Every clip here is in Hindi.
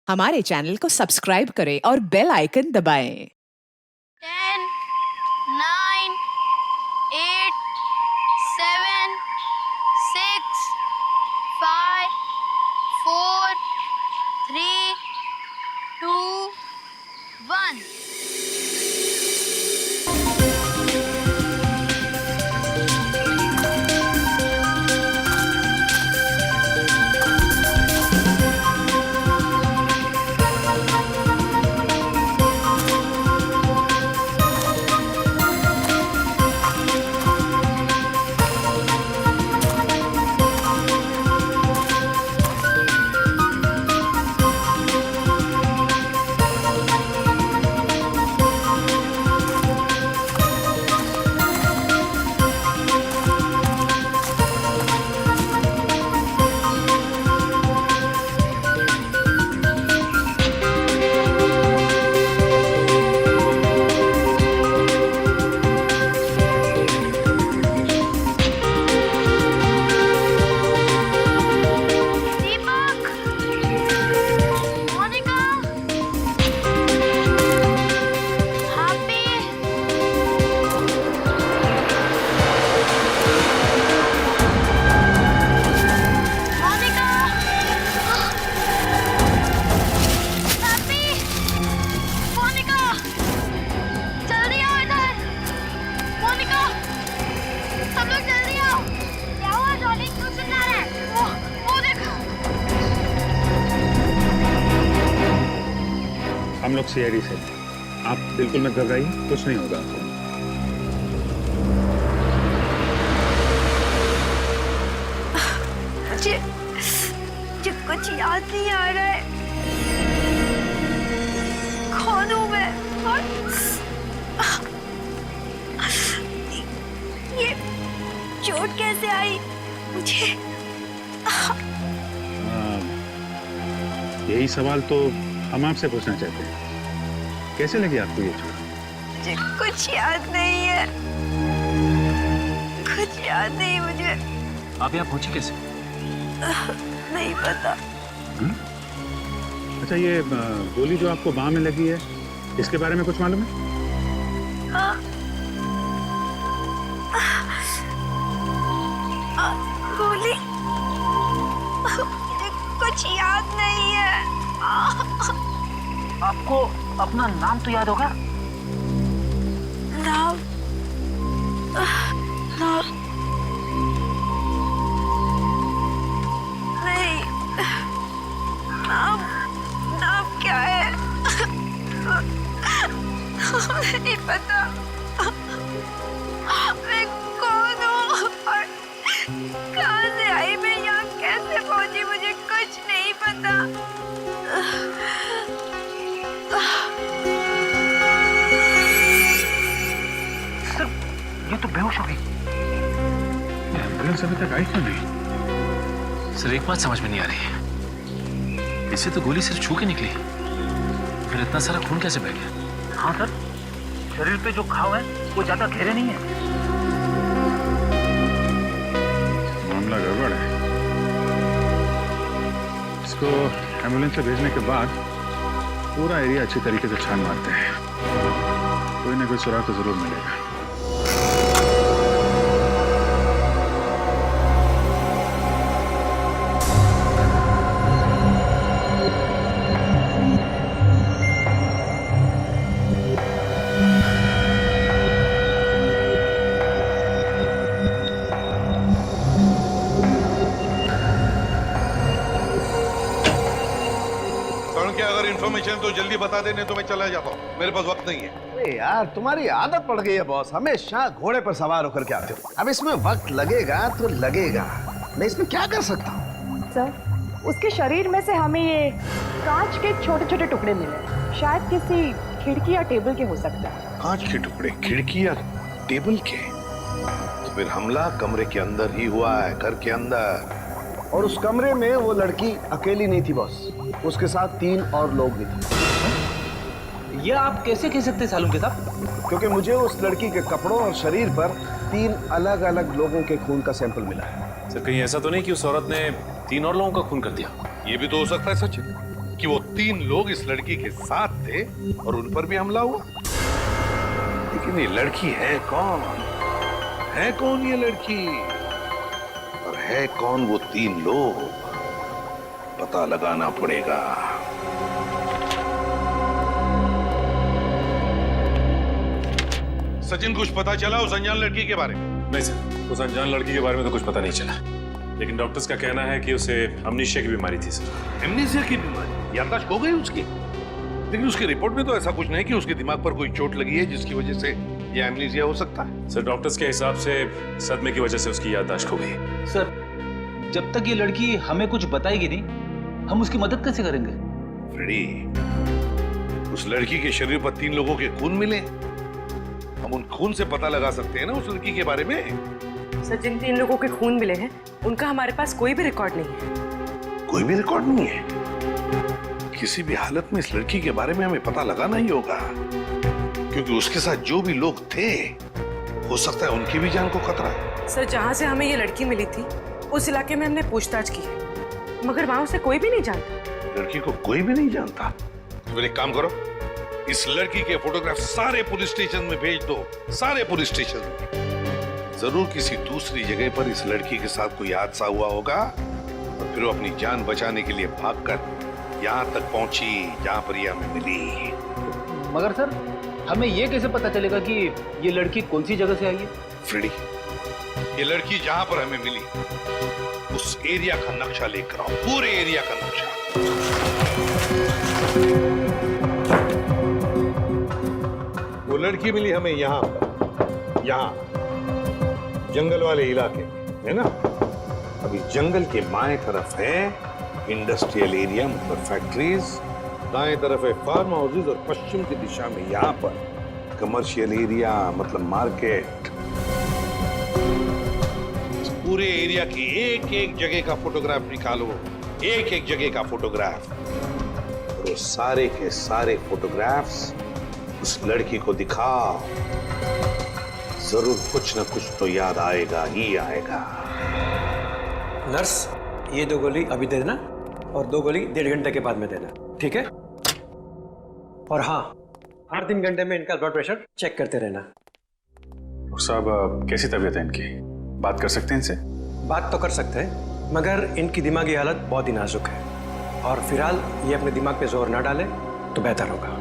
हमारे चैनल को सब्सक्राइब करें और बेल आइकन दबाएं। 10, 9, 8, 7, 6, 5, 4, 3, 2, 1. दीपक, मोनिका, हैप्पी, मोनिका, हैप्पी, मोनिका, जल्दी आओ इधर, मोनिका, सब लोग जल्दी आओ। क्या हुआ जॉनी, क्यों चिल्ला रहे हैं? वो देखो। हम लोग सीआईडी से। आप बिल्कुल मत घबराइए, कुछ नहीं होगा आपको। मुझे कुछ याद नहीं आ रहा है। कौन हूँ मैं? और ये चोट कैसे आई मुझे? यही सवाल तो हम आपसे पूछना चाहते हैं। कैसे लगी आपको ये चोट? मुझे कुछ याद नहीं है, कुछ याद नहीं मुझे। आप यहाँ पहुंची कैसे? नहीं पता। अच्छा, ये गोली जो आपको बाह में लगी है, इसके बारे में कुछ मालूम है? हाँ। गोली, मुझे कुछ याद नहीं है। आपको अपना नाम तो याद होगा? नाम, नाम नहीं। नाम, नाम क्या है? नहीं पता। मैं कौन हूँ और कहाँ से आई? मैं यहाँ कैसे पहुंची? मुझे कुछ नहीं पता। सर, ये तो बेहोश हो गई। एम्बुलेंस अभी तक आई क्यों नहीं? सर, एक बात समझ में नहीं आ रही है। इसे तो गोली सिर्फ छू के निकली, फिर इतना सारा खून कैसे बह गया? हाँ सर, शरीर पे जो घाव है वो ज्यादा गहरे नहीं है। मामला गड़बड़ है। इसको एम्बुलेंस से भेजने के बाद पूरा एरिया अच्छी तरीके से छान मारते हैं। कोई ना कोई सुराग तो जरूर मिलेगा। अगर इन्फॉर्मेशन तो जल्दी बता देने तो मैं चला जाता हूँ, मेरे पास वक्त नहीं है। अरे यार, तुम्हारी आदत पड़ गई है बॉस, हमेशा घोड़े पर सवार होकर के आते हो। अब इसमें वक्त लगेगा तो लगेगा, मैं इसमें क्या कर सकता हूँ? सर, उसके शरीर में से हमें ये कांच के छोटे छोटे टुकड़े मिले, शायद किसी खिड़की या टेबल के हो सकता है। कांच के टुकड़े खिड़की या टेबल के? तो फिर हमला कमरे के अंदर ही हुआ है, घर के अंदर। और उस कमरे में वो लड़की अकेली नहीं थी बॉस, उसके साथ 3 और लोग भी थे। ये आप कैसे कह सकते सालूम के साहब? क्योंकि मुझे उस लड़की के कपड़ों और शरीर पर 3 अलग अलग लोगों के खून का सैंपल मिला है। सर, कहीं ऐसा तो नहीं कि उस औरत ने 3 और लोगों का खून कर दिया? ये भी तो हो सकता है सचिन। कि वो 3 लोग इस लड़की के साथ थे और उन पर भी हमला हुआ। लेकिन ये लड़की है कौन? है कौन ये लड़की? और है कौन वो 3 लोग? पता लगाना पड़ेगा। सचिन, कुछ पता चला उस अनजान लड़की के बारे में? नहीं सर, उस अनजान लड़की के बारे में तो कुछ पता नहीं चला, लेकिन डॉक्टर्स का कहना है कि उसे अमनीशिया की बीमारी थी सर। एमनीसिया की बीमारी? याददाश्त खो गई उसकी? लेकिन उसकी रिपोर्ट में तो ऐसा कुछ नहीं कि उसके दिमाग पर कोई चोट लगी है जिसकी वजह से ये एमनीसिया हो सकता है। सर, डॉक्टर्स के हिसाब से सदमे की वजह से उसकी याददाश्त खो गई। सर, जब तक ये लड़की हमें कुछ बताएगी नहीं, हम उसकी मदद कैसे करेंगे? फ्रेडी, उस लड़की के शरीर पर 3 लोगों के खून मिले। हम उन खून से पता लगा सकते हैं ना उस लड़की के बारे में। सर, जिन 3 लोगों के खून मिले हैं उनका हमारे पास कोई भी रिकॉर्ड नहीं है। कोई भी रिकॉर्ड नहीं है? किसी भी हालत में इस लड़की के बारे में हमें पता लगाना ही होगा, क्योंकि उसके साथ जो भी लोग थे हो सकता है उनकी भी जान को खतरा है। सर, जहाँ से हमें ये लड़की मिली थी उस इलाके में हमने पूछताछ की है, मगर वहां उसे कोई भी नहीं जानता। लड़की को कोई भी नहीं जानता? तो फिर एक काम करो, इस लड़की के फोटोग्राफ सारे पुलिस स्टेशन में भेज दो, सारे पुलिस स्टेशन में। जरूर किसी दूसरी जगह पर इस लड़की के साथ कोई हादसा हुआ होगा और फिर वो अपनी जान बचाने के लिए भागकर यहाँ तक पहुंची जहाँ पर ये हमें मिली। मगर सर, हमें ये कैसे पता चलेगा कि ये लड़की कौन सी जगह से आई है? फ्रेडी, ये लड़की जहाँ पर हमें मिली उस एरिया का नक्शा लेकर आओ, पूरे एरिया का नक्शा। वो लड़की मिली हमें यहाँ जंगल वाले इलाके में, है ना? अभी जंगल के बाएं तरफ है इंडस्ट्रियल एरिया, मतलब फैक्ट्रीज, दाएं तरफ है फार्म हाउसेज और पश्चिम की दिशा में यहाँ पर कमर्शियल एरिया, मतलब मार्केट। इस पूरे एरिया की एक एक जगह का फोटोग्राफ निकालो, एक एक जगह का फोटोग्राफ, और वो सारे के सारे फोटोग्राफ्स उस लड़की को दिखाओ। जरूर कुछ ना कुछ तो याद आएगा ही आएगा। नर्स, ये 2 गोली अभी दे देना और 2 गोली 1.5 घंटे के बाद में देना, ठीक है? और हाँ, हर 3 घंटे में इनका ब्लड प्रेशर चेक करते रहना। और साहब, कैसी तबीयत है इनकी? बात कर सकते हैं इनसे? बात तो कर सकते हैं, मगर इनकी दिमागी हालत बहुत ही नाजुक है और फिलहाल ये अपने दिमाग पे जोर ना डाले तो बेहतर होगा।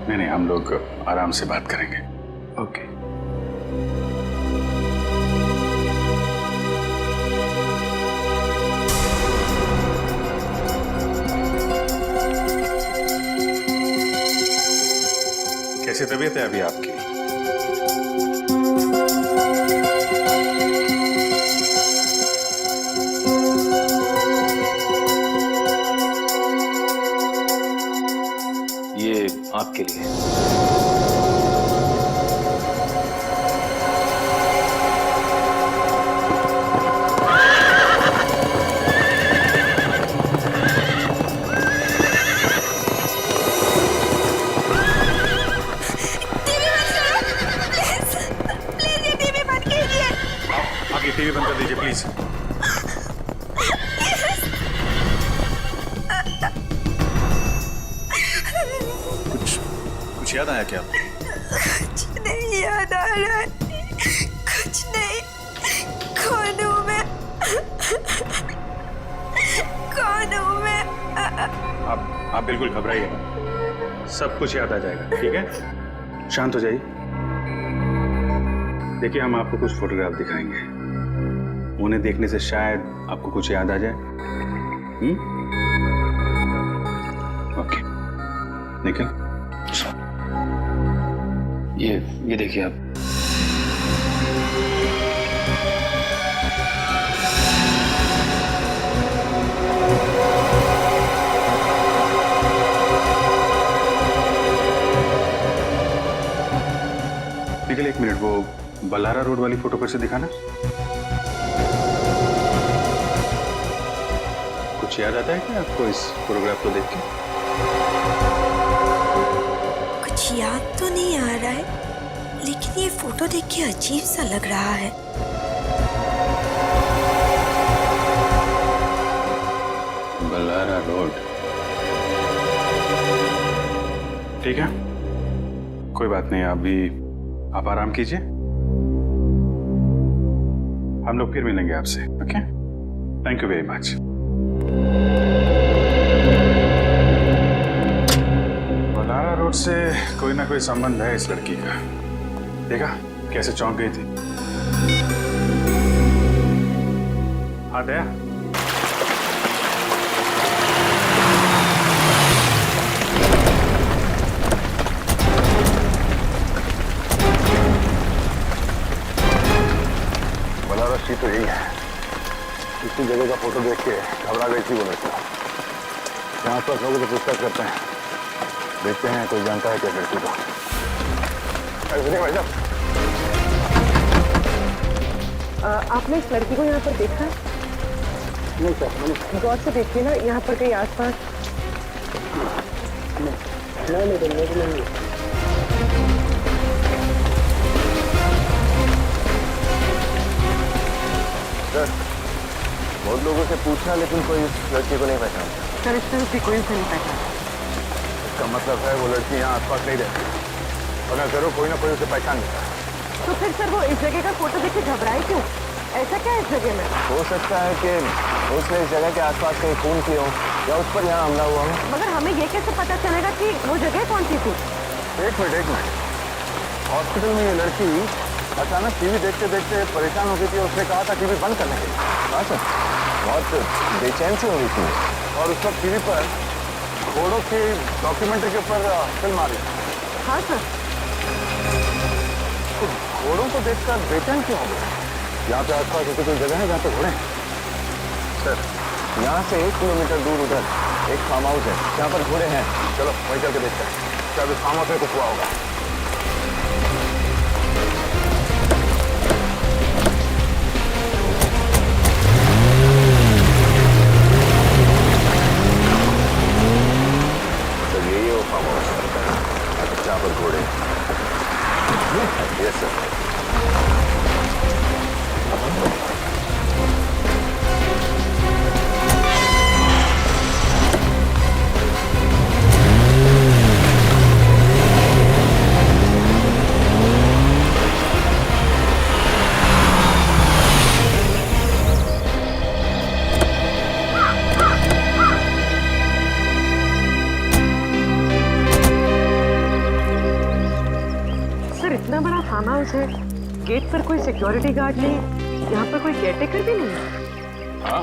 नहीं, हम लोग आराम से बात करेंगे। ओके। कैसी तबीयत है अभी आपकी? ये आपके लिए। टीवी बंद कर दीजिए प्लीज। कुछ याद आया क्या? कुछ नहीं याद आ रहा है, कुछ नहीं। कौन हूँ मैं? कौन हूँ मैं? आप बिल्कुल घबराइए मत, सब कुछ याद आ जाएगा, ठीक है? शांत हो जाइए। देखिए, हम आपको कुछ फोटोग्राफ दिखाएंगे, उन्हें देखने से शायद आपको कुछ याद आ जाए। ओके, निखिल, ये देखिए आप। निखिल, 1 मिनट, वो बल्लारा रोड वाली फोटो फिर से दिखाना। कुछ याद आता है क्या आपको इस फोटोग्राफ को देख के? कुछ याद तो नहीं आ रहा है, लेकिन ये फोटो देख के अजीब सा लग रहा है। बल्लारा रोड। ठीक है, कोई बात नहीं, अभी आप आराम कीजिए, हम लोग फिर मिलेंगे आपसे। Okay, thank you very much. Balara road से कोई ना कोई संबंध है इस लड़की का। देखा कैसे चौंक गई थी। हाँ दया, बलारा सी तो यही है। इसी जगह का फोटो देख के घबरा गई थी वो लड़का। यहाँ आसपास लोगों से पूछताछ करते हैं, देखते हैं कोई जानता है क्या लड़की को। भाई साहब, आपने इस लड़की को यहाँ पर देखा है? नहीं सर, गौर से देखिए ना, यहाँ पर कहीं आसपास। नहीं। सर, बहुत लोगों से पूछा लेकिन कोई इस लड़की को नहीं पहचानता। सर, इस तरह से कोई उसे नहीं पहचानता। इसका मतलब है वो लड़की यहाँ आसपास नहीं रहती, वरना जरूर कोई ना कोई उसे पहचान लेता। तो फिर सर वो इस जगह का फोटो देख के घबराई क्यों? ऐसा क्या है इस जगह में? हो सकता है कि उसने इस जगह के आसपास कहीं खून किए हो या उस पर यहाँ हमला हुआ हो। मगर हमें ये कैसे पता चलेगा कि वो जगह कौन सी थी? एक मिनट। हॉस्पिटल में ये लड़की अचानक टीवी देखते देखते परेशान हो गई थी। उसने कहा था टीवी बंद करने के लिए। हाँ सर, बहुत बेचैन सी हो गई थी और उस वक्त टीवी पर घोड़ों की डॉक्यूमेंट्री के ऊपर फिल्म आ रही। हाँ सर। तो घोड़ों को देखकर बेचैन क्यों हो गए? यहाँ पे आसपास ऐसी कोई जगह है जहाँ पे घोड़े हैं? सर, यहाँ से 1 किलोमीटर दूर उधर एक फार्म हाउस है जहाँ पर घोड़े हैं। चलो वहीं चल के देखते हैं, शायद उस फार्म हाउस में कुछ हुआ होगा। सर, यही है वो फार्म हाउस जहाँ पर घोड़े हैं। Yes sir. सर, इतना बड़ा फार्म हाउस है, गेट पर कोई सिक्योरिटी गार्ड नहीं, यहाँ पर कोई केयरटेकर भी नहीं है। हाँ,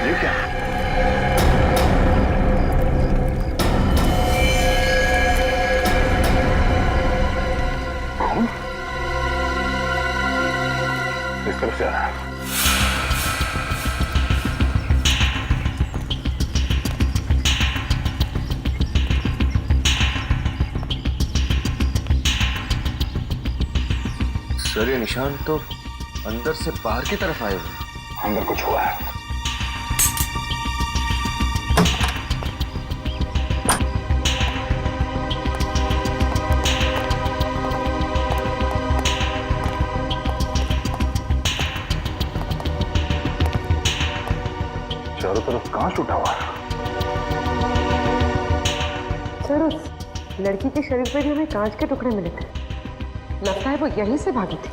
ये क्या? कौन? इस तरफ से आ रहा है। सर, ये निशान तो अंदर से बाहर की तरफ आए हुए। अंदर कुछ हुआ है। चारों तरफ कांच टूटा हुआ है। सर, उस लड़की के शरीर पर भी हमें कांच के टुकड़े मिले थे। लगता है वो यहीं से भागी थी।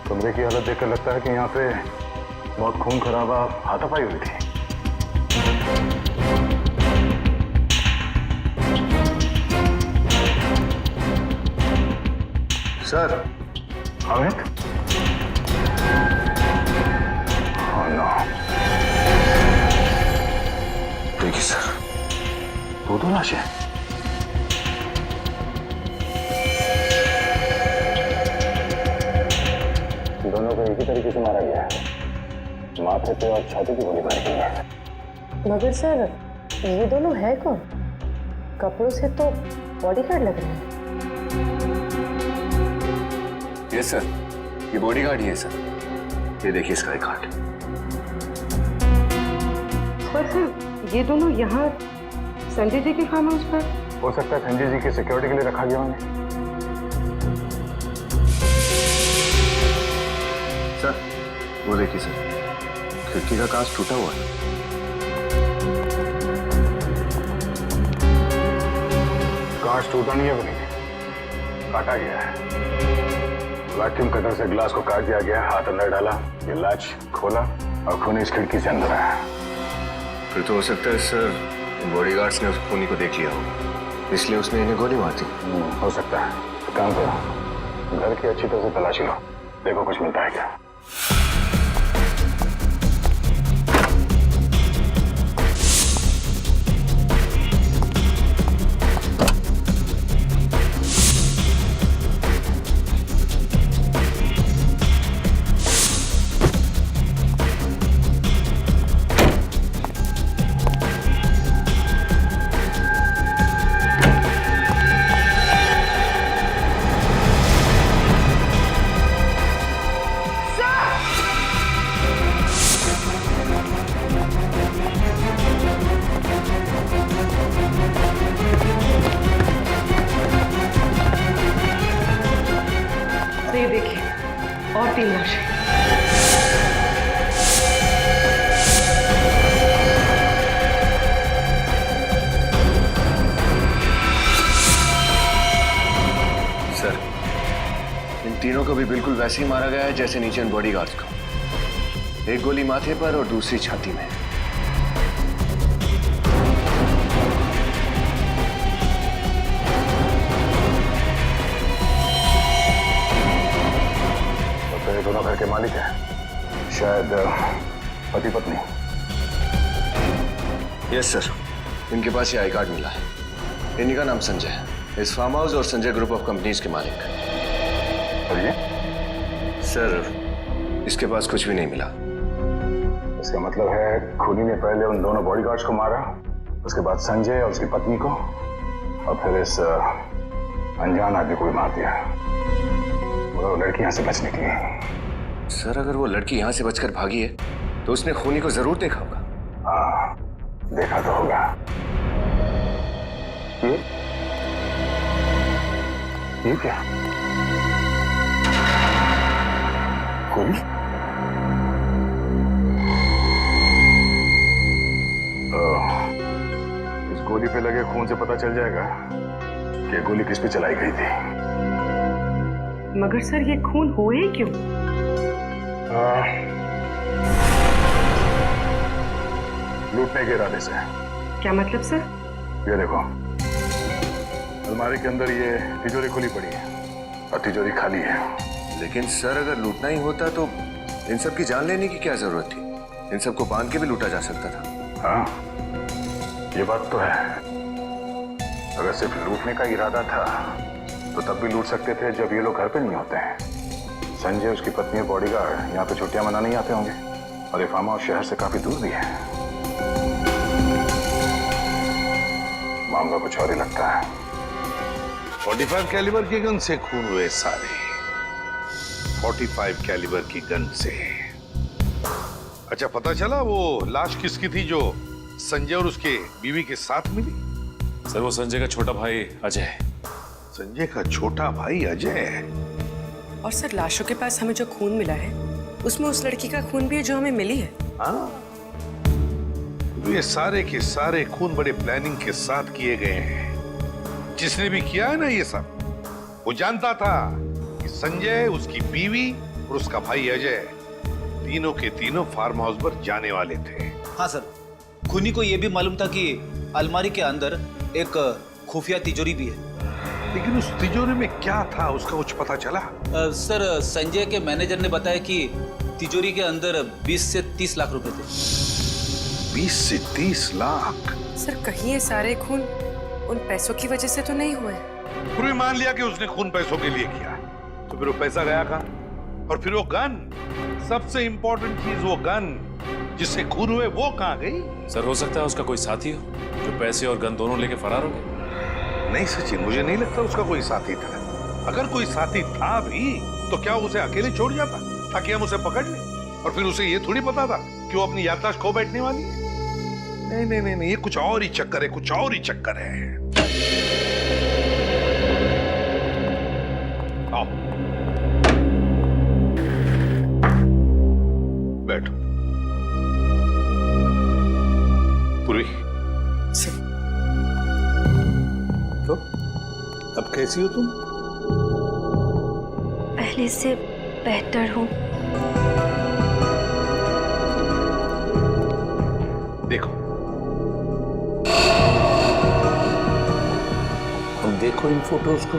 कमरे की हालत देखकर लगता है कि यहाँ पे बहुत खून खराबा हाथापाई हुई थी। सर, अमित? Oh, no. देखिए सर, दो लाशें। दोनों को एक ही तरीके से मारा गया है, माथे पे और छाती की गोली मारी गई है। मगर सर, ये दोनों है कौन? कपड़ों से तो बॉडीगार्ड लग रहे हैं। यस सर, ये बॉडीगार्ड ही है सर। ये देखिए इसका एक हाथ। पर सर, ये दोनों यहाँ संजय जी के फार्म हाउस पर? हो सकता है संजय जी की सिक्योरिटी के लिए रखा गया उन्हें। सर, वो देखिए सर, खिड़की का कांच टूटा हुआ है। कांच टूटा नहीं है बनी, काटा गया है। वैक्यूम कटर से ग्लास को काट दिया गया, हाथ अंदर डाला, ये लैच खोला और खूनी इस खिड़की से अंदर आया। फिर तो हो सकता है सर बॉडीगार्ड्स ने उस खूनी को देख लिया हो, इसलिए उसने इन्हें गोली मार दी। हो सकता है। तो काम करो, घर की अच्छी तरह से तलाशी लो, देखो कुछ मिलता है क्या। तो ये देखिए और 3 लाशें। सर इन तीनों को भी बिल्कुल वैसे ही मारा गया है जैसे नीचे इन बॉडीगार्ड्स को। एक गोली माथे पर और दूसरी छाती में। तो ये दोनों घर के मालिक हैं, शायद पति पत्नी। यस सर, इनके पास ये आई कार्ड मिला है। इन्हीं का नाम संजय है, इस फार्म हाउस और संजय ग्रुप ऑफ कंपनीज के मालिक। और ये? सर इसके पास कुछ भी नहीं मिला। इसका मतलब है खूनी ने पहले उन दोनों बॉडीगार्ड्स को मारा, उसके बाद संजय और उसकी पत्नी को, और फिर इस अनजान आदमी को भी मार दिया। मगर वो लड़की यहाँ से बच निकली। सर अगर वो लड़की यहाँ से बचकर भागी है तो उसने खूनी को जरूर देखा होगा। हाँ, देखा तो होगा। ये क्या? खूनी? इस गोली पे लगे खून से पता चल जाएगा कि गोली किस पे चलाई गई थी। मगर सर ये खून हुए ही क्यों? लूटने के इरादे से। क्या मतलब सर? ये देखो, अलमारी के अंदर ये तिजोरी खुली पड़ी है और तिजोरी खाली है। लेकिन सर अगर लूटना ही होता तो इन सब की जान लेने की क्या जरूरत थी? इन सबको बांध के भी लूटा जा सकता था। हाँ, ये बात तो है। अगर सिर्फ लूटने का इरादा था तो तब भी लूट सकते थे जब ये लोग घर पे नहीं होते हैं। संजय, उसकी पत्नी और बॉडीगार्ड यहाँ पे छुट्टियां मनाने नहीं आते होंगे, और ये फार्म हाउस शहर से काफी दूर भी है। मामला कुछ और ही लगता है। 45 कैलिबर के गन से खून हुए सारे। 45 कैलिबर की गन से। अच्छा, पता चला वो लाश किसकी थी जो संजय और उसके बीवी के साथ मिली? सर वो संजय का छोटा भाई अजय है। संजय का छोटा भाई अजय? और सर लाशों के पास हमें जो खून मिला है उसमें उस लड़की का खून भी है जो हमें मिली है। हाँ, तो ये सारे के सारे खून बड़े प्लानिंग के साथ किए गए हैं। जिसने भी किया है ना ये सब, वो जानता था कि संजय, उसकी बीवी और उसका भाई अजय तीनों के तीनों फार्म हाउस पर जाने वाले थे। हाँ सर, खूनी को यह भी मालूम था कि अलमारी के अंदर एक खुफिया तिजोरी भी है। लेकिन उस तिजोरी में क्या था उसका कुछ पता चला? सर संजय के मैनेजर ने बताया कि तिजोरी के अंदर 20 से 30 लाख रुपए थे। 20 से 30 लाख? सर कहीं ये सारे खून उन पैसों की वजह से तो नहीं हुए? पूरी मान लिया कि उसने खून पैसों के लिए किया, तो फिर वो पैसा गया कहाँ? और फिर वो गन, सबसे इंपॉर्टेंट चीज वो गन जिससे खून हुए, वो कहाँ गई? सर हो सकता है उसका कोई साथी हो जो पैसे और गन दोनों लेके फरार हो गए। नहीं सचिन, मुझे नहीं लगता उसका कोई साथी था। अगर कोई साथी था भी तो क्या उसे अकेले छोड़ जाता ताकि हम उसे पकड़ लें? और फिर उसे ये थोड़ी पता था कि वो अपनी याददाश्त खो बैठने वाली है। नहीं नहीं नहीं, नहीं, ये कुछ और ही चक्कर है, कुछ और ही चक्कर है। आओ बैठो। पूर्वी, तो कैसी हो तुम? पहले से बेहतर हूँ। देखो, अब देखो इन फोटोज को।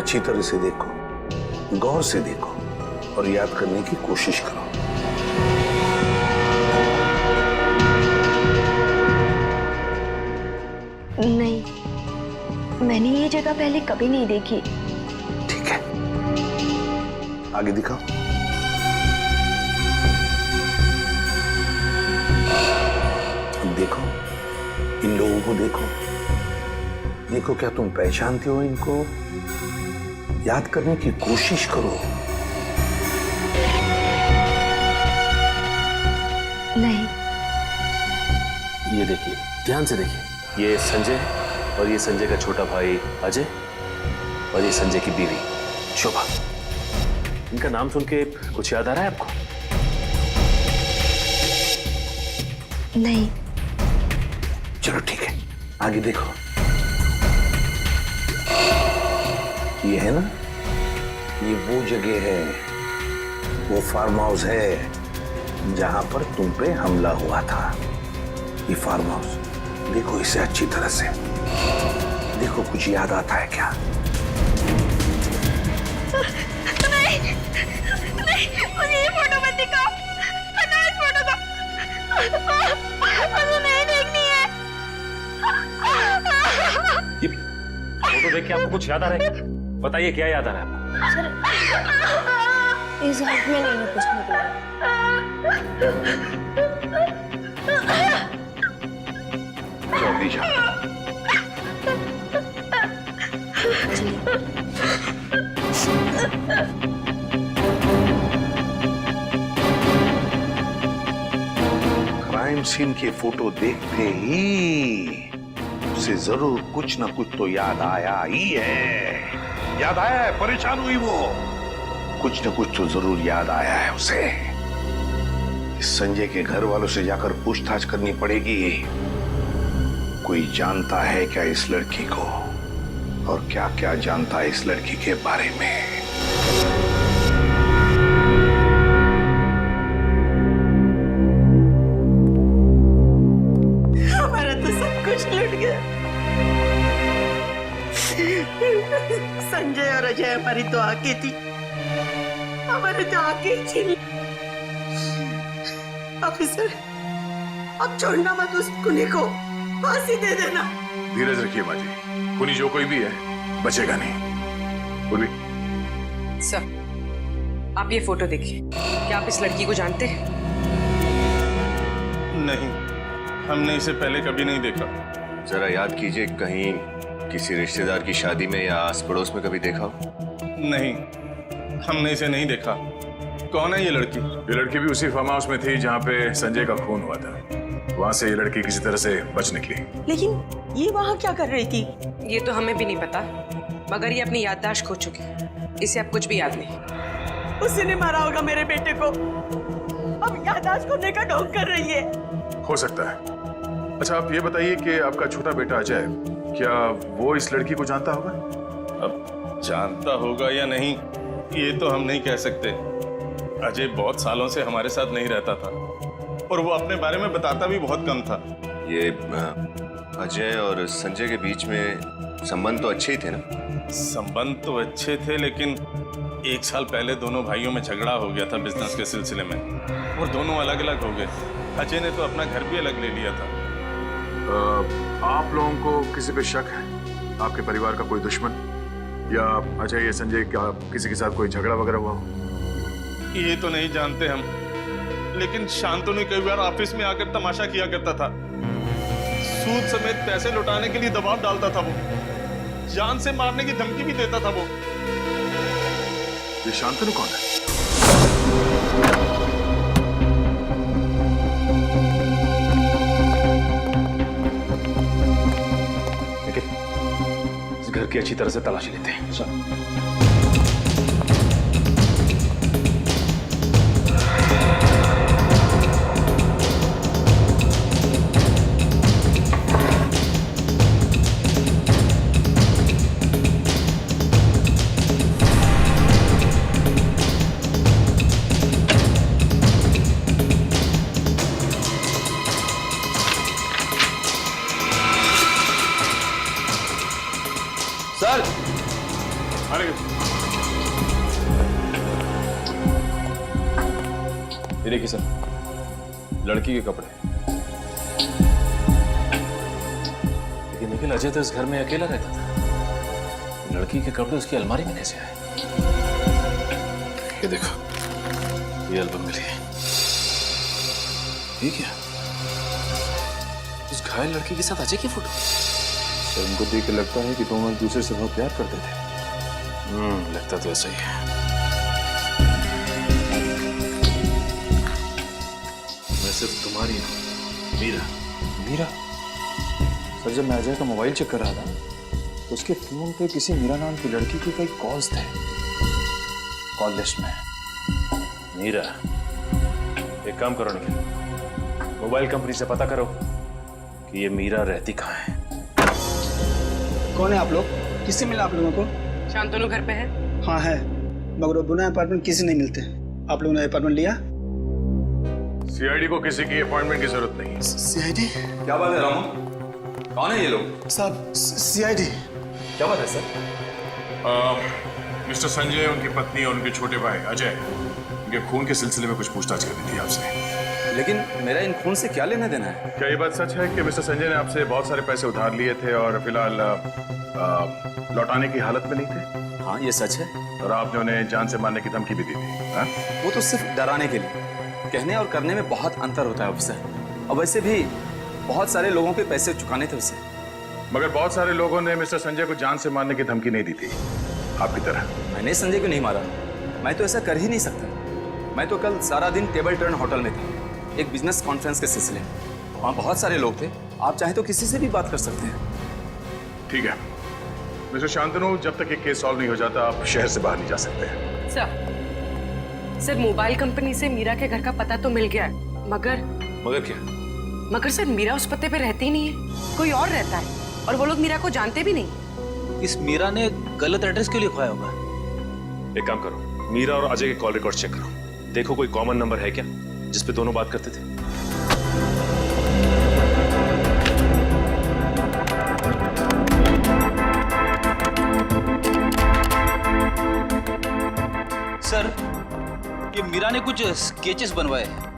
अच्छी तरह से देखो, गौर से देखो और याद करने की कोशिश करो। नहीं, मैंने ये जगह पहले कभी नहीं देखी। ठीक है, आगे दिखाओ। अब देखो, इन लोगों को देखो। देखो, क्या तुम पहचानते हो इनको? याद करने की कोशिश करो। नहीं। ये देखिए, ध्यान से देखिए। ये संजय है और ये संजय का छोटा भाई अजय और ये संजय की बीवी शोभा। इनका नाम सुन के कुछ याद आ रहा है आपको? नहीं। चलो ठीक है, आगे देखो। ये है ना, ये वो जगह है, वो फार्म हाउस है जहां पर तुम पे हमला हुआ था। ये फार्म हाउस देखो इसे अच्छी तरह से। देखो, कुछ याद आता है क्या? नहीं, नहीं, मुझे ये फोटो मत दिखाओ। हटाओ इस फोटो को। मुझे नहीं देखनी है। ये फोटो देख के आपको कुछ याद आ रहा है? बताइए, क्या याद आ रहा है आपको? सर, इस हाथ में नहीं है कुछ निकला। जल्दी जाओ। क्राइम सीन के फोटो देखते ही उसे जरूर कुछ ना कुछ तो याद आया ही है। याद आया है, परेशान हुई वो। कुछ ना कुछ तो जरूर याद आया है उसे। इस संजय के घर वालों से जाकर पूछताछ करनी पड़ेगी। कोई जानता है क्या इस लड़की को, और क्या क्या जानता है इस लड़की के बारे में। हमारा तो सब कुछ लूट गया। संजय और अजय हमारी तो आंखें थी, हमारे तो आंखें छीन ली। ऑफिसर, अब छोड़ना मत उस खूनी को, फांसी दे देना। धीरज रखिए माँ जी, खूनी जो कोई भी है बचेगा नहीं। बोली। सर, आप ये फोटो देखिए। क्या आप इस लड़की को जानते हैं? नहीं, हमने इसे पहले कभी नहीं देखा। जरा याद कीजिए, कहीं किसी रिश्तेदार की शादी में या आस पड़ोस में कभी देखा हो? नहीं, हमने इसे नहीं देखा। कौन है ये लड़की? ये लड़की भी उसी फार्म हाउस में थी जहाँ पे संजय का खून हुआ था। वहां से ये लड़की किसी तरह से बच निकली। लेकिन ये वहाँ क्या कर रही थी? ये तो हमें भी नहीं पता, मगर ये अपनी याददाश्त खो चुकी है। इसे अब कुछ भी याद नहीं। उसने मारा होगा मेरे बेटे को, अब याददाश्त खोने का ढोंग कर रही है। हो सकता है। अच्छा, आप ये बताइए कि आपका छोटा बेटा अजय, क्या वो इस लड़की को जानता होगा? अब जानता होगा या नहीं, ये तो हम नहीं कह सकते। अजय बहुत सालों से हमारे साथ नहीं रहता था और वो अपने बारे में बताता भी बहुत कम था। ये अजय और संजय के बीच में संबंध तो अच्छे ही थे ना? संबंध तो अच्छे थे, लेकिन 1 साल पहले दोनों भाइयों में झगड़ा हो गया था बिजनेस के सिलसिले में, और दोनों अलग अलग हो गए। अजय ने तो अपना घर भी अलग ले लिया था। आप लोगों को किसी पे शक है? आपके परिवार का कोई दुश्मन, या अजय या संजय का किसी के साथ कोई झगड़ा वगैरह हुआ हो? ये तो नहीं जानते हम, लेकिन शांतनु कई बार ऑफिस में आकर तमाशा किया करता था। सूद समेत पैसे लौटाने के लिए दबाव डालता था वो, जान से मारने की धमकी भी देता था वो। ये शांतनु कौन है? इस घर की अच्छी तरह से तलाशी लेते हैं। देखिए सर, लड़की के कपड़े। लेकिन निखिल, अजय तो इस घर में अकेला रहता था, लड़की के कपड़े उसकी अलमारी में कैसे आए? ये देखो, ये एल्बम मिली है। ठीक है, उस घायल लड़की के साथ अजय की फोटो। सर, उनको देख के लगता है कि तुम एक दूसरे से बहुत प्यार करते थे। लगता तो ऐसा ही है। मैं सिर्फ तुम्हारी हूं, मीरा। मीरा? सर, जब मैं अजय का मोबाइल चेक कर रहा था तो उसके फोन पे किसी मीरा नाम की लड़की के कई कॉल्स थे कॉल लिस्ट में। मीरा, एक काम करो निखिल, मोबाइल कंपनी से पता करो कि ये मीरा रहती कहाँ है। कौन है आप लोग? किससे मिला आप लोगों को? शांतनु घर पे है? हाँ है, मगर वो बुना अपार्टमेंट किसी नहीं मिलते। आप लोगों ने अपार्टमेंट लिया? सीआईडी को किसी की अपॉइंटमेंट की जरूरत नहीं। सीआईडी? क्या बात है रामू? कौन है ये लोग? साहब, सीआईडी। क्या बात है सर? मिस्टर संजय, उनकी पत्नी और उनके छोटे भाई अजय, उनके खून के सिलसिले में कुछ पूछताछ करनी थी आपसे। लेकिन मेरा इन खून से क्या लेना देना है? क्या ये बात सच है कि मिस्टर संजय ने आपसे बहुत सारे पैसे उधार लिए थे और फिलहाल लौटाने की हालत में नहीं थे? हाँ, ये सच है। और आपने उन्हें जान से मारने की धमकी भी दी थी? हाँ? वो तो सिर्फ डराने के लिए। कहने और करने में बहुत अंतर होता है ऑफिसर। और वैसे भी बहुत सारे लोगों के पैसे चुकाने थे उसे। मगर बहुत सारे लोगों ने मिस्टर संजय को जान से मारने की धमकी नहीं दी थी आपकी तरह। मैंने संजय को नहीं मारा, मैं तो ऐसा कर ही नहीं सकता। मैं तो कल सारा दिन टेबल टर्न होटल में था, एक बिजनेस कॉन्फ्रेंस के सिलसिले में। वहाँ बहुत सारे लोग थे, आप चाहे तो किसी से भी बात कर सकते हैं। ठीक है मिस्टर शांतनु, जब तक ये केस सॉल्व नहीं हो जाता आप शहर से बाहर नहीं जा सकते। सर, मोबाइल कंपनी से मीरा के घर का पता तो मिल गया है, मगर क्या? मगर सर, मीरा उस पते पे रहती ही नहीं है, कोई और रहता है, और वो लोग मीरा को जानते भी नहीं। इस मीरा ने गलत एड्रेस क्यों लिखवाया होगा? एक काम करो, मीरा और अजय के कॉल रिकॉर्ड चेक करो, देखो कोई कॉमन नंबर है क्या जिस पे दोनों बात करते थे। सर, ये मीरा ने कुछ स्केचेस बनवाए हैं।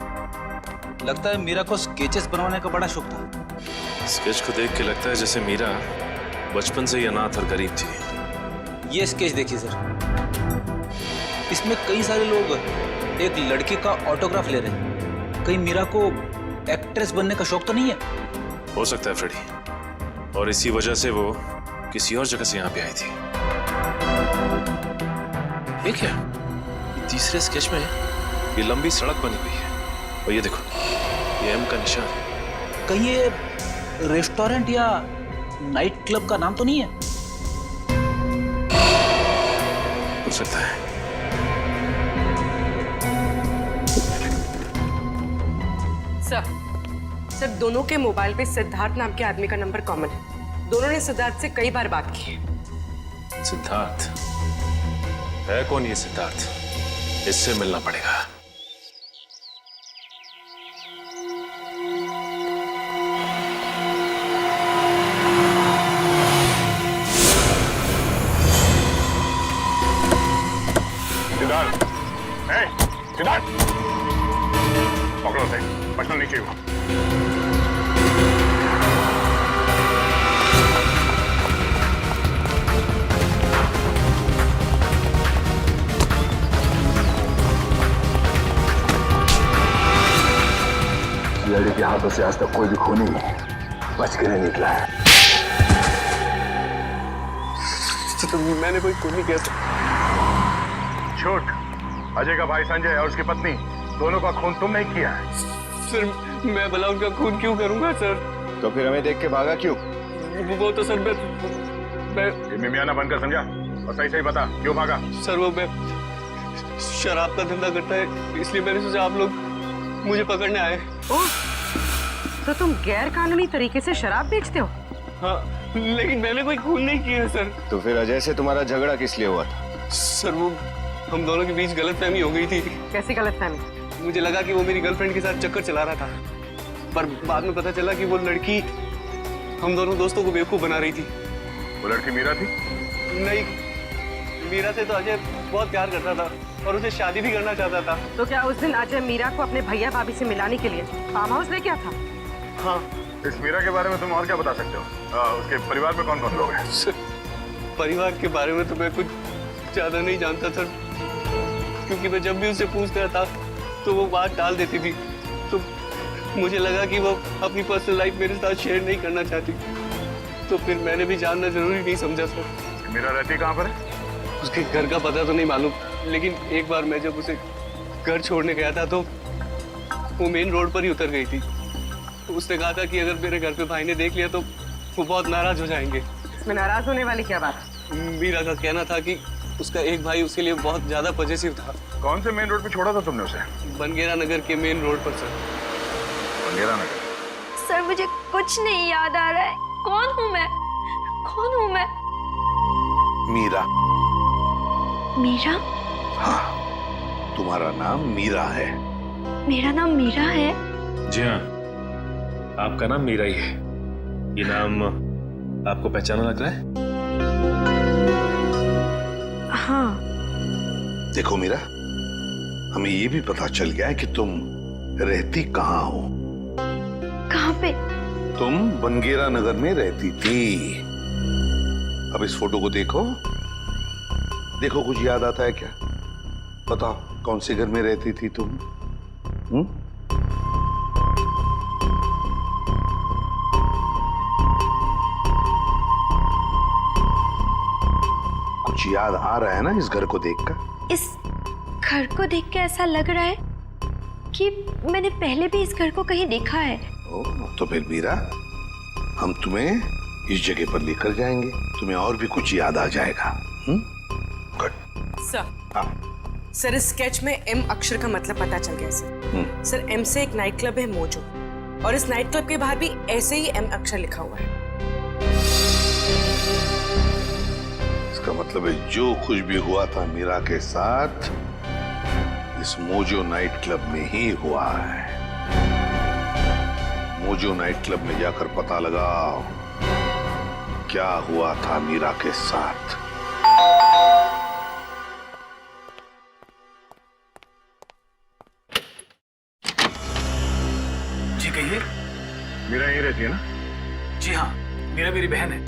लगता है मीरा को स्केचेस बनवाने का बड़ा शौक था। स्केच को देख के लगता है जैसे मीरा बचपन से ही अनाथ और गरीब थी। ये स्केच देखिए सर, इसमें कई सारे लोग एक लड़की का ऑटोग्राफ ले रहे हैं। कहीं मीरा को एक्ट्रेस बनने का शौक तो नहीं है? हो सकता है फ्रेडी, और इसी वजह से वो किसी और जगह से यहाँ पे आई थी। ये क्या? ये तीसरे स्केच में ये लंबी सड़क बनी हुई है, और ये देखो, ये एम का निशान है। कहीं ये रेस्टोरेंट या नाइट क्लब का नाम तो नहीं है? हो सकता है। सर, दोनों के मोबाइल पे सिद्धार्थ नाम के आदमी का नंबर कॉमन है। दोनों ने सिद्धार्थ से कई बार बात की है। सिद्धार्थ है? कौन ये सिद्धार्थ? इससे मिलना पड़ेगा। सिद्धार्थ, सिद्धार्थ, पकड़ो से, बचना नहीं चाहिए। सीआईडी के हाथों से आज तक कोई भी खूनी बच के नहीं निकला है। तो मैंने कोई खून नहीं किया। झूठ। अजय का भाई संजय और उसकी पत्नी दोनों का खून तुम नहीं किया है। सर, मैं भला उनका खून क्यों करूंगा सर? तो फिर हमें देख के भागा क्यों? वो तो सर मैं ये मिमियाना बनकर समझा, और सही सही बता क्यों भागा? सर, वो मैं शराब का धंधा करता है, इसलिए मैंने सोचा आप लोग मुझे पकड़ने आए। ओह, तो तुम गैर कानूनी तरीके से शराब बेचते हो? हाँ, लेकिन मैंने कोई खून नहीं किया सर। तो फिर अजय से तुम्हारा झगड़ा किस लिए हुआ था? सर, वो हम दोनों के बीच गलतफहमी हो गई थी। कैसी गलतफहमी? मुझे लगा कि वो मेरी गर्लफ्रेंड के साथ चक्कर चला रहा था, पर बाद में पता चला कि वो लड़की हम दोनों दोस्तों को बेवकूफ बना रही थी। वो लड़की मीरा थी? नहीं, मीरा से तो अजय बहुत प्यार करता था, और उसे शादी भी करना चाहता था। तो क्या उस दिन अजय मीरा को अपने भैया भाभी से मिलाने के लिए फार्म हाउस ले गया था? हाँ। इस मीरा के बारे में तुम और क्या बता सकते हो? उसके परिवार में कौन कौन लोग हैं? सर, परिवार के बारे में तो मैं कुछ ज्यादा नहीं जानता सर, क्योंकि मैं जब भी उससे पूछता था तो वो बात टाल देती थी। तो मुझे लगा कि वो अपनी पर्सनल लाइफ मेरे साथ शेयर नहीं करना चाहती, तो फिर मैंने भी जानना जरूरी नहीं समझा सर। मीरा रहती कहाँ पर है? उसके घर का पता तो नहीं मालूम, लेकिन एक बार मैं जब उसे घर छोड़ने गया था तो वो मेन रोड पर ही उतर गई थी। तो उसने कहा था कि अगर मेरे घर पे भाई ने देख लिया तो वो बहुत नाराज हो जाएंगे। इसमें नाराज होने वाली क्या बात? मीरा का कहना था कि उसका एक भाई उसके लिए बहुत ज्यादा पॉजिटिव था। कौन से मेन रोड पे छोड़ा था तुमने उसे? बनगेरा नगर के मेन रोड पर सर। बनगेरा नगर? सर मुझे कुछ नहीं याद आ रहा है। कौन हूँ मैं? कौन हूँ मैं? मीरा। मीरा? हाँ, तुम्हारा नाम मीरा है। मेरा नाम मीरा है? जी हाँ, आपका नाम मीरा ही है। ये नाम आपको पहचाना लग रहा है? हाँ। देखो मीरा, हमें ये भी पता चल गया है कि तुम रहती कहाँ हो। कहाँ पे? तुम बनगेरा नगर में रहती थी। अब इस फोटो को देखो, देखो कुछ याद आता है क्या? बताओ कौन से घर में रहती थी तुम? कुछ याद आ रहा है ना इस घर को देखकर? इस घर को देख के ऐसा लग रहा है कि मैंने पहले भी इस घर को कहीं देखा है। तो फिर मीरा, हम तुम्हें इस जगह पर लेकर जाएंगे, तुम्हें और भी कुछ याद आ जाएगा। गुड। सर, हाँ। सर इस स्केच में एम अक्षर का मतलब पता चल गया सर। सर एम से एक नाइट क्लब है मोजो, और इस नाइट क्लब के बाहर भी ऐसे ही एम अक्षर लिखा हुआ है। इसका मतलब है जो कुछ भी हुआ था मीरा के साथ इस मोजो नाइट क्लब में ही हुआ है। मोजो नाइट क्लब में जाकर पता लगाओ क्या हुआ था मीरा के साथ। जी कहिए। मीरा यहीं रहती है ना? जी हाँ, मीरा मेरी बहन है।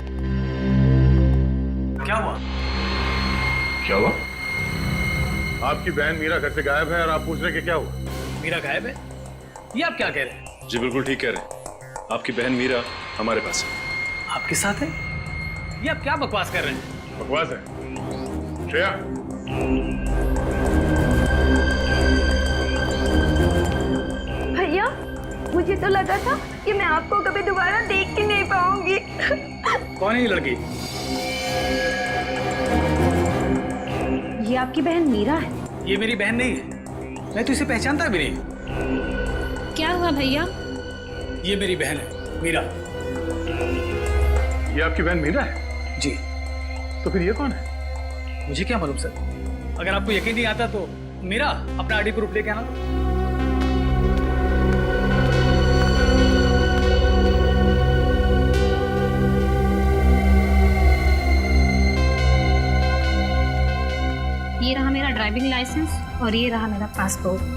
क्या हुआ? क्या हुआ? आपकी बहन मीरा घर से गायब है और आप पूछ रहे कि क्या हुआ? मीरा गायब है? ये आप क्या कह रहे हैं? जी बिल्कुल ठीक कह रहे हैं। आपकी बहन मीरा हमारे पास है। आपके साथ है? ये आप क्या बकवास कर रहे हैं? बकवास है? श्रेया, भैया, मुझे तो लगा था कि मैं आपको कभी दोबारा देख के नहीं पाऊंगी। कौन है ये लड़की? ये आपकी बहन मीरा है? ये मेरी बहन नहीं है, मैं तो इसे पहचानता भी नहीं। क्या हुआ भैया? ये मेरी बहन है मीरा। ये आपकी बहन मीरा है? जी। तो फिर ये कौन है? मुझे क्या मालूम सर, अगर आपको यकीन नहीं आता तो मीरा अपना आईडी प्रूफ लेके आना। ये रहा मेरा ड्राइविंग लाइसेंस और ये रहा मेरा पासपोर्ट।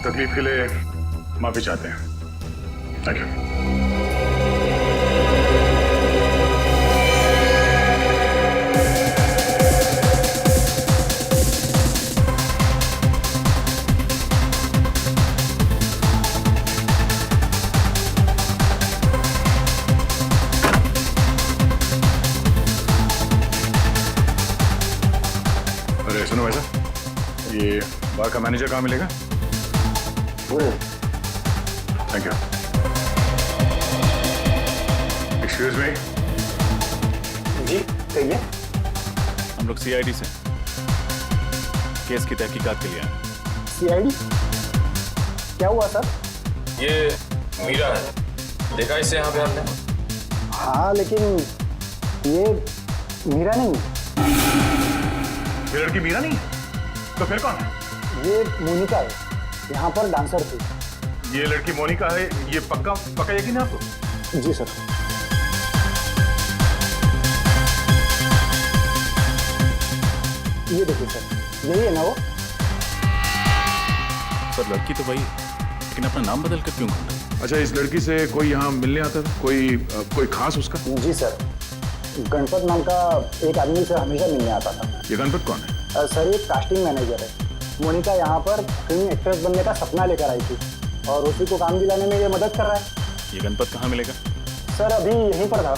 तकलीफ के लिए माफी चाहते हैं। Thank you. अरे सुनो वैसा, ये बार का मैनेजर कहाँ मिलेगा? Thank you. Excuse me. जी कहिए। हम लोग सीआईडी से केस की तहकीकात के लिए आए। सीआईडी? क्या हुआ सर? ये मीरा है, देखा इसे यहाँ पे आपने? हाँ लेकिन ये मीरा नहीं। ये लड़की मीरा नहीं? तो फिर कौन है? ये मोनिका है, यहाँ पर डांसर थी। ये लड़की मोनिका है, ये पक्का पक्का यकीन है आपको? जी सर। ये देखिए सर, यही है ना वो? सर लड़की तो वही है, लेकिन अपना नाम बदल कर क्यों करना? अच्छा, इस लड़की से कोई यहाँ मिलने आता था? कोई खास उसका? जी सर, गणपत नाम का एक आदमी से हमेशा मिलने आता था। ये गणपत कौन है? सर ये कास्टिंग मैनेजर है। मोनिका यहाँ पर फिल्म एक्ट्रेस बनने का सपना लेकर आई थी और उसी को काम दिलाने में ये मदद कर रहा है। ये गणपत कहाँ मिलेगा? सर अभी यहीं पर था।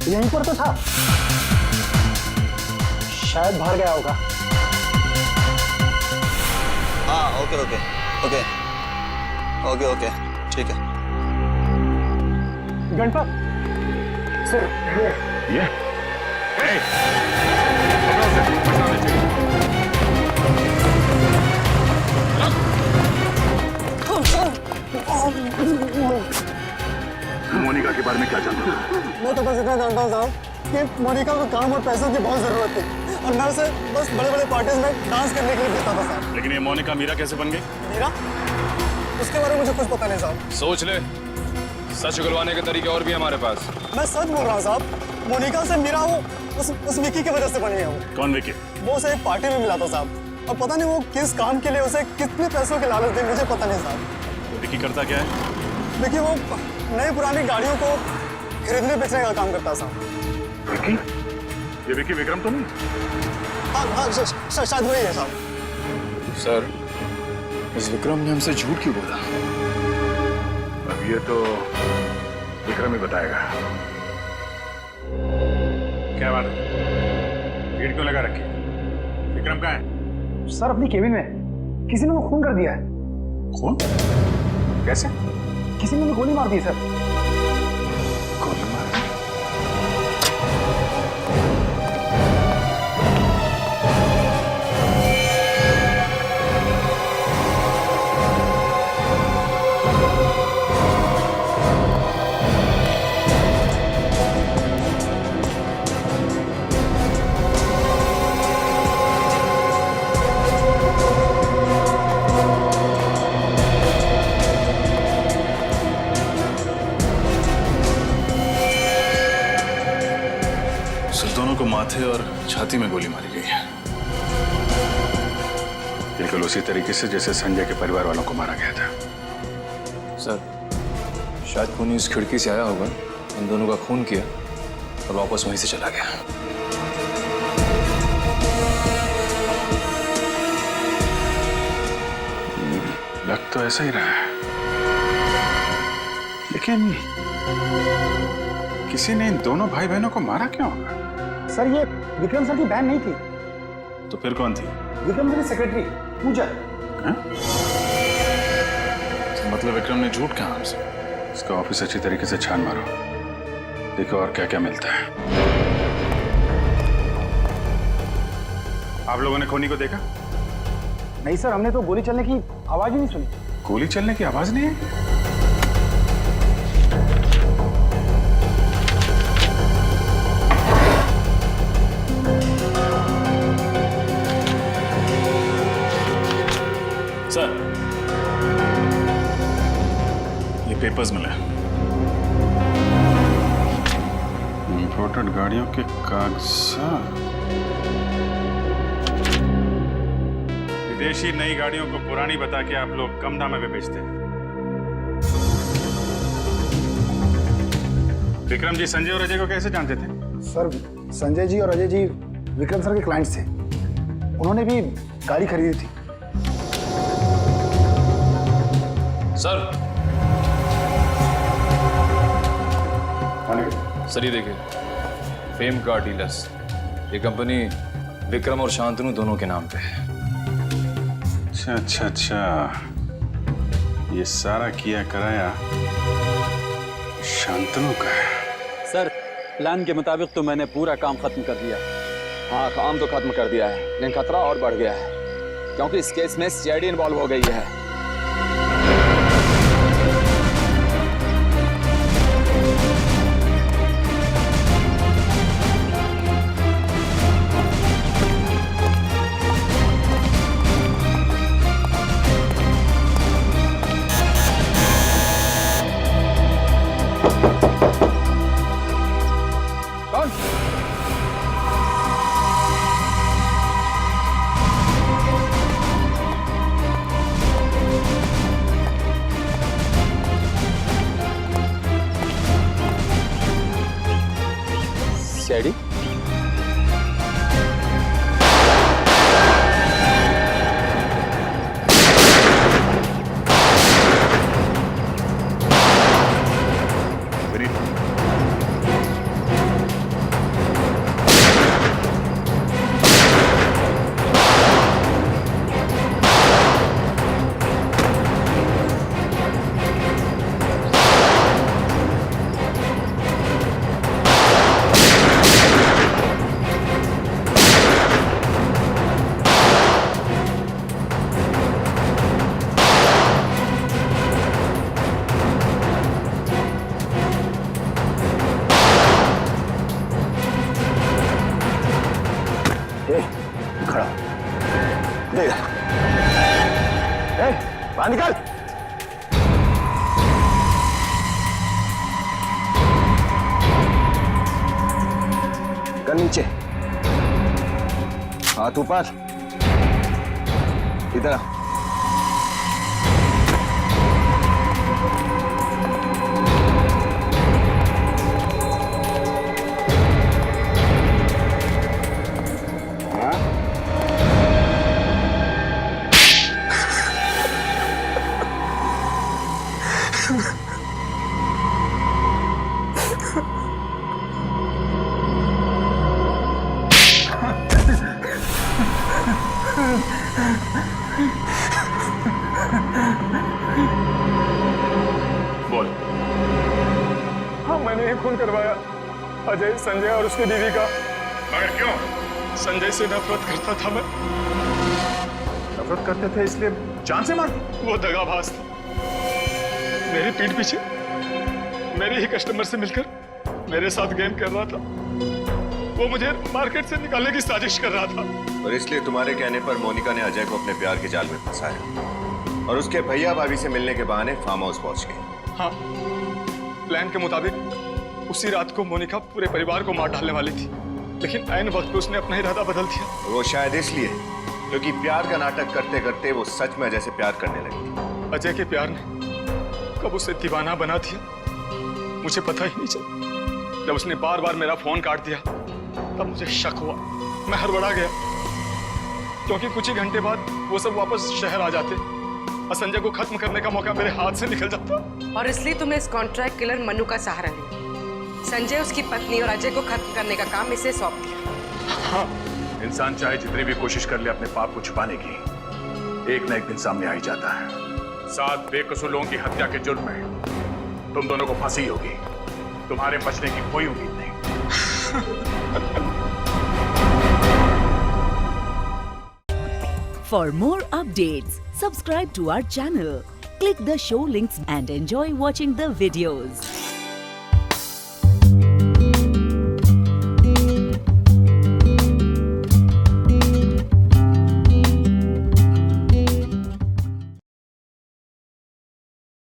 यहीं पर तो था, शायद बाहर गया होगा। हाँ okay okay okay okay okay ठीक है। गणपत सर ये मोनिका के बारे में क्या जानते हो? मैं तो बस इतना जानता हूँ साहब कि मोनिका को काम और पैसों की बहुत जरूरत थी और मैं उसे बस बड़े बड़े पार्टीज में डांस करने के लिए भेजता था साहब। लेकिन ये मोनिका मीरा कैसे बन गई? मीरा? उसके बारे में मुझे कुछ पता नहीं साहब। सोच ले, सच उगलवाने के तरीके और भी हमारे पास। मैं सच बोल रहा हूँ साहब, मोनिका से मीरा वो उस विकी की वजह से बनी है। वो कौन विकी? वो उसे एक पार्टी में मिला था साहब और पता नहीं वो किस काम के लिए उसे कितने पैसों के लालच दी, मुझे पता नहीं साहब। विकी करता क्या है? देखिए वो नई पुरानी गाड़ियों को खरीदने बेचने का काम करता साहब। विकी? ये विकी विक्रम तो नहीं? हाँ शायद वही है साहब। सर, इस विक्रम ने हमसे झूठ क्यों बोला? अब ये तो विक्रम ही बताएगा। क्या बात है? भीड़ क्यों लगा रखी? विक्रम कहाँ है? सर अपनी केबिन में, किसी ने वो खून कर दिया है। खून? कैसे? किसी ने गोली मार दी सर। गोली मार दी? को माथे और छाती में गोली मारी गई है, बिल्कुल उसी तरीके से जैसे संजय के परिवार वालों को मारा गया था। सर, शायद खूनी इस खिड़की से आया होगा, इन दोनों का खून किया और वापस वहीं से चला गया। लग तो ऐसा ही रहा है, लेकिन किसी ने इन दोनों भाई बहनों को मारा क्यों होगा? सर ये विक्रम सर की बहन नहीं थी। तो फिर कौन थी? विक्रम सर की सेक्रेटरी पूजा। तो मतलब विक्रम ने झूठ कहा हमसे? इसका ऑफिस अच्छी तरीके से छान मारो, देखो और क्या क्या मिलता है। आप लोगों ने खूनी को देखा? नहीं सर, हमने तो गोली चलने की आवाज ही नहीं सुनी। गोली चलने की आवाज नहीं है? सर, ये पेपर्स मिले, इंपोर्टेड गाड़ियों के कागजात। विदेशी नई गाड़ियों को पुरानी बता के आप लोग कम दाम में बेचते हैं। विक्रम जी संजय और अजय को कैसे जानते थे? सर, संजय जी और अजय जी विक्रम सर के क्लाइंट्स थे, उन्होंने भी गाड़ी खरीदी थी। सर ये देखिए, फेम कार डीलर्स, ये कंपनी विक्रम और शांतनु दोनों के नाम पे है। अच्छा अच्छा अच्छा, ये सारा किया कराया शांतनु का है। सर, प्लान के मुताबिक तो मैंने पूरा काम खत्म कर दिया। हाँ, काम तो खत्म कर दिया है, लेकिन खतरा और बढ़ गया है क्योंकि इस केस में सीआईडी इन्वॉल्व हो गई है। खड़ा देख बाहर निकल। कर नीचे, हाथ ऊपर, इधर आ। बोल। हाँ, मैंने ही खून करवाया अजय, संजय और उसकी बीवी का। मगर क्यों? संजय से नफरत करता था मैं। नफरत करते थे इसलिए जान से मार दी? वो दगाबाज था। मेरी पीठ पीछे मेरे ही कस्टमर से मिलकर मेरे साथ गेम कर रहा था। वो मुझे मार्केट से निकालने की साजिश कर रहा था। और इसलिए तुम्हारे कहने पर मोनिका ने अजय को अपने प्यार के जाल में फंसाया और उसके भैया भाभी से मिलने के बहाने फार्म हाउस पहुंच गई। हाँ, प्लान के मुताबिक उसी रात को मोनिका पूरे परिवार को मार डालने वाली थी, लेकिन ऐन वक्त पे उसने अपना इरादा बदल दिया। वो शायद इसलिए क्योंकि प्यार का नाटक करते करते वो सच में अजय से प्यार करने लगी। अजय के प्यार ने कब उसे दीवाना बना दिया मुझे पता ही नहीं चला। जब उसने बार बार मेरा फोन काट दिया तब मुझे शक हुआ। मैं हड़बड़ा गया क्योंकि कुछ ही घंटे बाद वो सब वापस शहर आ जाते और संजय को खत्म करने का मौका मेरे हाथ से निकल जाता। और इसलिए तुमने इस कॉन्ट्रैक्ट किलर मनु का सहारा लिया। संजय, उसकी पत्नी और अजय को खत्म करने का काम इसे सौंप दिया। हाँ, इंसान चाहे जितनी भी कोशिश कर ले अपने पाप को छुपाने की, एक न एक दिन सामने आ ही जाता है। 7 बेकसूर लोगों की हत्या के जुर्म में तुम दोनों को फांसी होगी। तुम्हारे बचने की कोई उम्मीद नहीं। For more updates, subscribe to our channel, click the show links and enjoy watching the videos.